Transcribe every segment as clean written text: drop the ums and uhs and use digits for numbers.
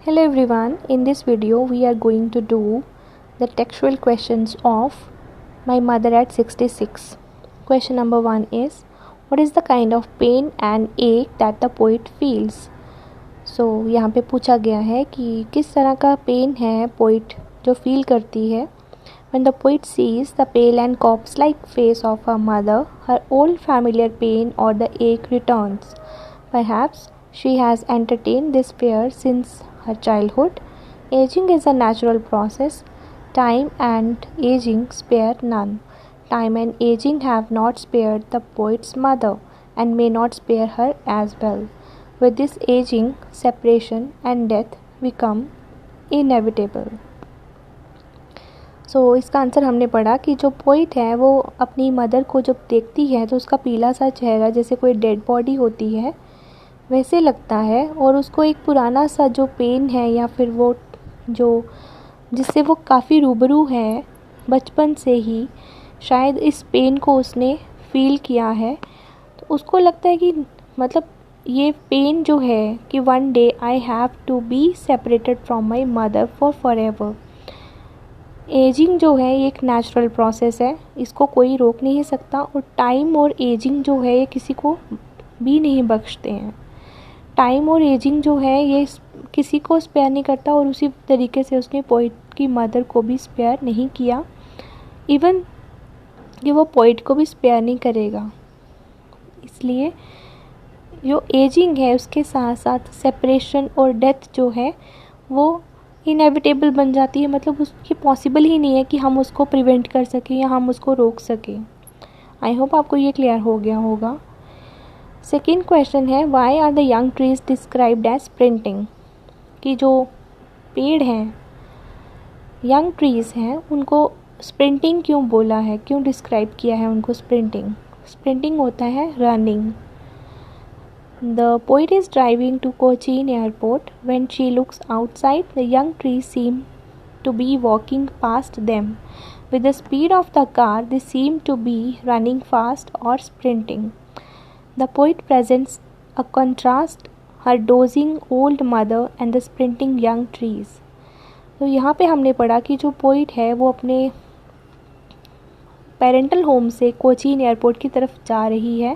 Hello everyone, in this video we are going to do the textual questions of My Mother at 66. Question number 1 is, what is the kind of pain and ache that the poet feels? So यहाँ पे पूछा गया है कि किस तरह का pen है पोइट जो फील करती है. When the poet sees the pale and corpse-like face of her mother, her old familiar pain or the ache returns. Perhaps she has entertained this fear since her childhood. Aging is a natural process. Time and aging spare none. Time and aging have not spared the poet's mother and may not spare her as well. With this aging, separation and death become inevitable. इसका answer हमने पढ़ा कि जो poet है वो अपनी mother को जब देखती है तो उसका पीला सा चेहरा जैसे कोई डेड बॉडी होती है वैसे लगता है, और उसको एक पुराना सा जो पेन है या फिर वो जो जिससे वो काफ़ी रूबरू है बचपन से ही, शायद इस पेन को उसने फील किया है. तो उसको लगता है कि मतलब ये पेन जो है कि one day I have to be separated from my mother forever एवर. एजिंग जो है ये एक नेचुरल प्रोसेस है, इसको कोई रोक नहीं सकता, और टाइम और एजिंग जो है ये किसी को भी नहीं बख्शते हैं. टाइम और एजिंग जो है ये किसी को स्पेयर नहीं करता, और उसी तरीके से उसने पोइट की मदर को भी स्पेयर नहीं किया. इवन कि वो पोइट को भी स्पेयर नहीं करेगा. इसलिए जो एजिंग है उसके साथ साथ सेपरेशन और डेथ जो है वो इनएविटेबल बन जाती है. मतलब उसकी पॉसिबल ही नहीं है कि हम उसको प्रिवेंट कर सकें या हम उसको रोक सकें. आई होप आपको ये क्लियर हो गया होगा. सेकेंड क्वेश्चन है, why are the young trees described as sprinting. कि जो पेड़ हैं यंग ट्रीज हैं उनको स्प्रिंटिंग क्यों बोला है, क्यों डिस्क्राइब किया है उनको स्प्रिंटिंग. स्प्रिंटिंग होता है running. The poet is driving to Cochin airport. When she looks outside, the young trees seem to be walking past them. With the speed of the car, they seem to be running fast or sprinting. The poet presents a contrast, her dozing old mother and the sprinting young trees. तो यहाँ पे हमने पढ़ा कि जो poet है वो अपने पेरेंटल होम से कोचीन एयरपोर्ट की तरफ जा रही है.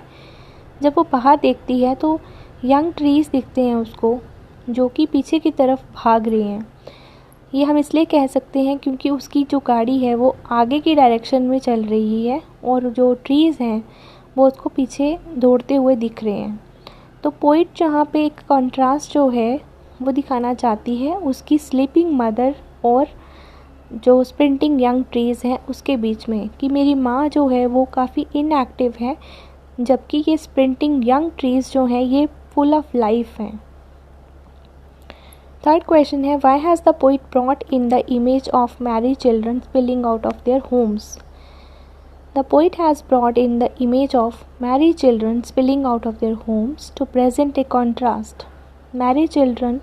जब वो बाहर देखती है तो यंग ट्रीज़ दिखते हैं उसको जो कि पीछे की तरफ भाग रहे हैं. ये हम इसलिए कह सकते हैं क्योंकि उसकी जो गाड़ी है वो आगे की डायरेक्शन में चल रही है और जो ट्रीज़ हैं वो उसको पीछे दौड़ते हुए दिख रहे हैं. तो पोइट जहाँ पे एक कंट्रास्ट जो है वो दिखाना चाहती है उसकी स्लीपिंग मदर और जो स्प्रिंटिंग यंग ट्रीज़ हैं उसके बीच में, कि मेरी माँ जो है वो काफ़ी इनएक्टिव है जबकि ये स्प्रिंटिंग यंग ट्रीज़ जो हैं ये फुल ऑफ लाइफ हैं. थर्ड क्वेश्चन है, why has the poet brought in the image of married children spilling out of their homes. The poet has brought in the image of married children spilling out of their homes to present a contrast. Married children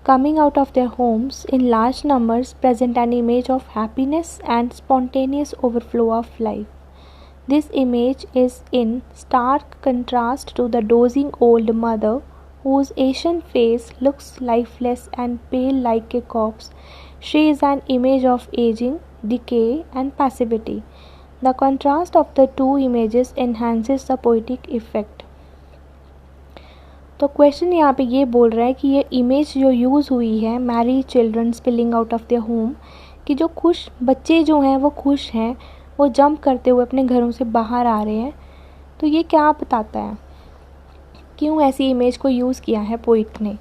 coming out of their homes in large numbers present an image of happiness and spontaneous overflow of life. This image is in stark contrast to the dozing old mother whose ashen face looks lifeless and pale like a corpse. She is an image of aging, decay and passivity. The contrast of the two images enhances the poetic effect. तो question यहाँ पे ये बोल रहा है कि ये image जो यूज़ हुई है married children spilling out of their home, कि जो खुश बच्चे जो हैं वो खुश हैं, वो जंप करते हुए अपने घरों से बाहर आ रहे हैं. तो ये क्या बताता है, क्यों ऐसी इमेज को यूज़ किया है पोइट ने.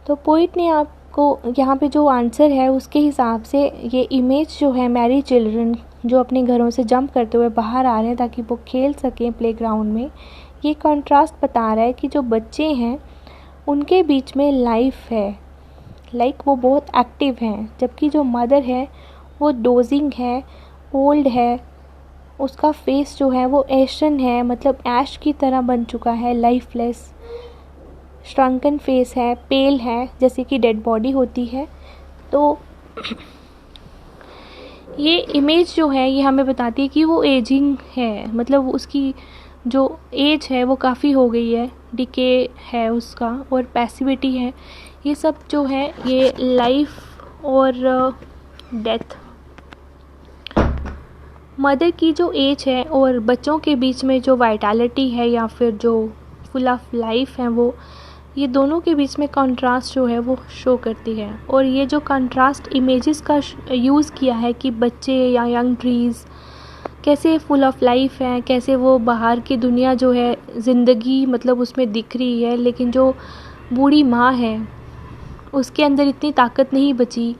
तो पोइट ने आपको यहाँ पे जो आंसर है उसके हिसाब से ये इमेज जो है मैरिड चिल्ड्रन जो अपने घरों से जंप करते हुए बाहर आ रहे हैं ताकि वो खेल सकें प्लेग्राउंड में, ये कंट्रास्ट बता रहा है कि जो बच्चे हैं उनके बीच में लाइफ है, लाइक वो बहुत एक्टिव हैं, जबकि जो मदर है वो डोजिंग है, ओल्ड है, उसका फेस जो है वो एशन है, मतलब ऐश की तरह बन चुका है, लाइफलेस श्रंकन फेस है, पेल है जैसे कि डेड बॉडी होती है. तो ये इमेज जो है ये हमें बताती है कि वो एजिंग है, मतलब उसकी जो एज है वो काफ़ी हो गई है, डिके है उसका और पैसिविटी है, ये सब जो है ये लाइफ और डेथ, मदर की जो एज है और बच्चों के बीच में जो वाइटैलिटी है या फिर जो फुल ऑफ लाइफ है, वो ये दोनों के बीच में कंट्रास्ट जो है वो शो करती है। और ये जो कंट्रास्ट इमेजेस का यूज़ किया है कि बच्चे या यंग ट्रीज़ कैसे फुल ऑफ लाइफ हैं, कैसे वो बाहर की दुनिया जो है ज़िंदगी मतलब उसमें दिख रही है, लेकिन जो बूढ़ी माँ है उसके अंदर इतनी ताकत नहीं बची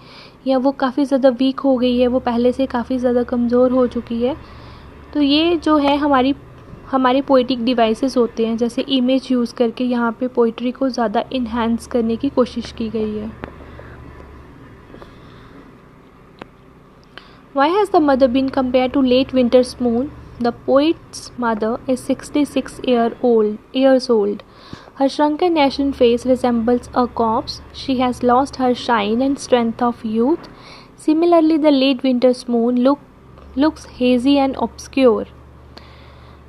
या वो काफ़ी ज़्यादा वीक हो गई है, वो पहले से काफ़ी ज़्यादा कमज़ोर हो चुकी है। तो ये जो है हमारे पोइटिक डिवाइसेस होते हैं, जैसे इमेज यूज़ करके यहाँ पे पोइट्री को ज़्यादा इन्हांस करने की कोशिश की गई है। Why has the mother been compared to late winter's moon? The poet's mother is 66 years old. Her shrunken ashen face resembles a corpse. She has lost her shine and strength of youth. Similarly, the late winter's moon looks hazy and obscure.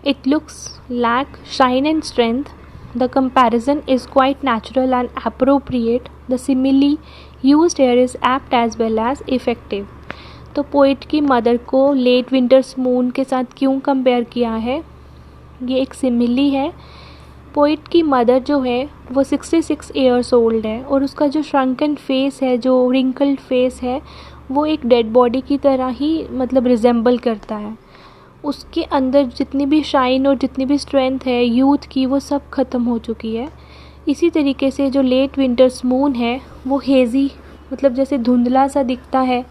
It looks lack shine and strength. The comparison is quite natural and appropriate. The simile used here is apt as well as effective. तो poet की mother को late winters moon के साथ क्यों compare किया है, ये एक सिमिली है। पोइट की मदर जो है वो 66 ईयर्स ओल्ड है और उसका जो श्रंकन फेस है, जो रिंकल्ड फेस है, वो एक डेड बॉडी की तरह ही मतलब रिजेंबल करता है। उसके अंदर जितनी भी शाइन और जितनी भी स्ट्रेंथ है यूथ की, वो सब ख़त्म हो चुकी है। इसी तरीके से जो लेट विंटर्स मून है वो हेज़ी मतलब जैसे धुंधला सा दिखता है,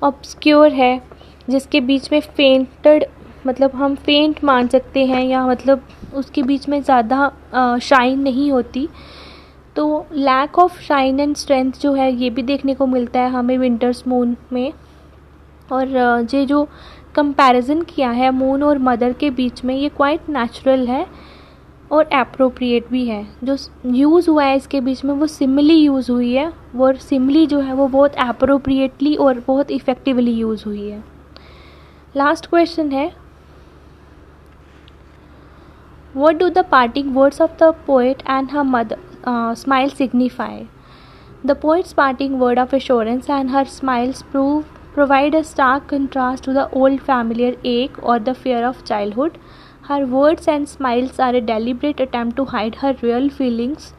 ऑब्सक्योर है, जिसके बीच में फेंटेड मतलब हम फेंट मान सकते हैं या मतलब उसके बीच में ज़्यादा शाइन नहीं होती। तो lack of shine and strength जो है ये भी देखने को मिलता है हमें विंटर्स मून में। और ये जो कंपैरिजन किया है मून और मदर के बीच में, ये क्वाइट नेचुरल है और एप्रोप्रिएट भी है। जो यूज़ हुआ है इसके बीच में वो सिमिली यूज़ हुई है, और सिमिली जो है वो बहुत एप्रोप्रिएटली और बहुत इफ़ेक्टिवली यूज़ हुई है। लास्ट क्वेश्चन है, what do the parting words of the poet and her mother smile signify? The poet's parting word of assurance and her smiles provide a stark contrast to the old familiar ache or the fear of childhood. Her words and smiles are a deliberate attempt to hide her real feelings.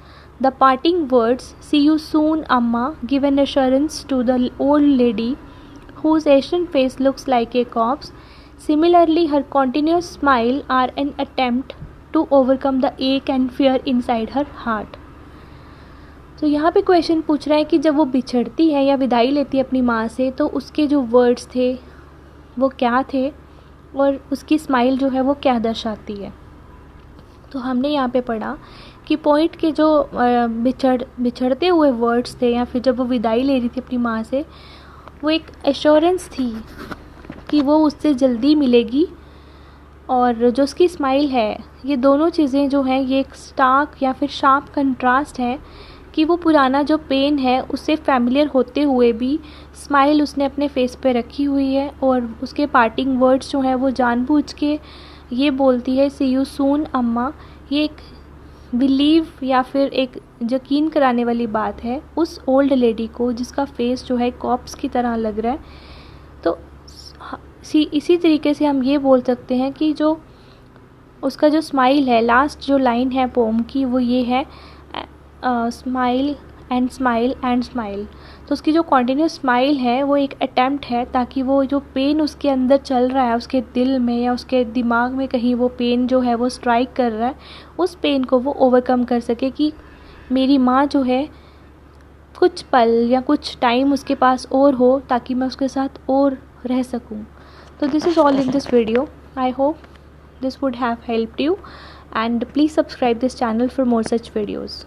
The parting words, "See you soon, Amma," give an assurance to the old lady, whose ashen face looks like a corpse. Similarly, her continuous smile are an attempt to overcome the ache and fear inside her heart. तो यहाँ पे question पूछ रहा है कि जब वो बिछड़ती है या विदाई लेती है अपनी माँ से, तो उसके जो वर्ड्स थे वो क्या थे और उसकी स्माइल जो है वो क्या दर्शाती है। तो हमने यहाँ पे पढ़ा कि पोइट के जो बिछड़ते हुए वर्ड्स थे या फिर जब वो विदाई ले रही थी अपनी माँ से, वो एक एश्योरेंस थी कि वो उससे जल्दी मिलेगी, और जो उसकी स्माइल है, ये दोनों चीज़ें जो हैं ये एक स्टार्क या फिर शार्प कंट्रास्ट है कि वो पुराना जो पेन है उससे फैमिलियर होते हुए भी स्माइल उसने अपने फेस पे रखी हुई है, और उसके पार्टिंग वर्ड्स जो हैं वो जानबूझ के ये बोलती है, सी यू सून अम्मा। ये एक बिलीव या फिर एक यकीन कराने वाली बात है उस ओल्ड लेडी को जिसका फेस जो है कॉप्स की तरह लग रहा है। तो इसी तरीके से हम ये बोल सकते हैं कि जो उसका जो स्माइल है, लास्ट जो लाइन है पोम की, वो ये है, smile and smile and smile. तो उसकी जो कॉन्टीन्यूस स्माइल है वो एक अटैम्प्ट है ताकि वो जो पेन उसके अंदर चल रहा है, उसके दिल में या उसके दिमाग में कहीं वो पेन जो है वो स्ट्राइक कर रहा है, उस पेन को वो ओवरकम कर सके कि मेरी माँ जो है कुछ पल या कुछ टाइम उसके पास और हो ताकि मैं उसके साथ और रह सकूँ। तो this is all in this video. I hope this would have helped you, and please subscribe this channel for more such videos.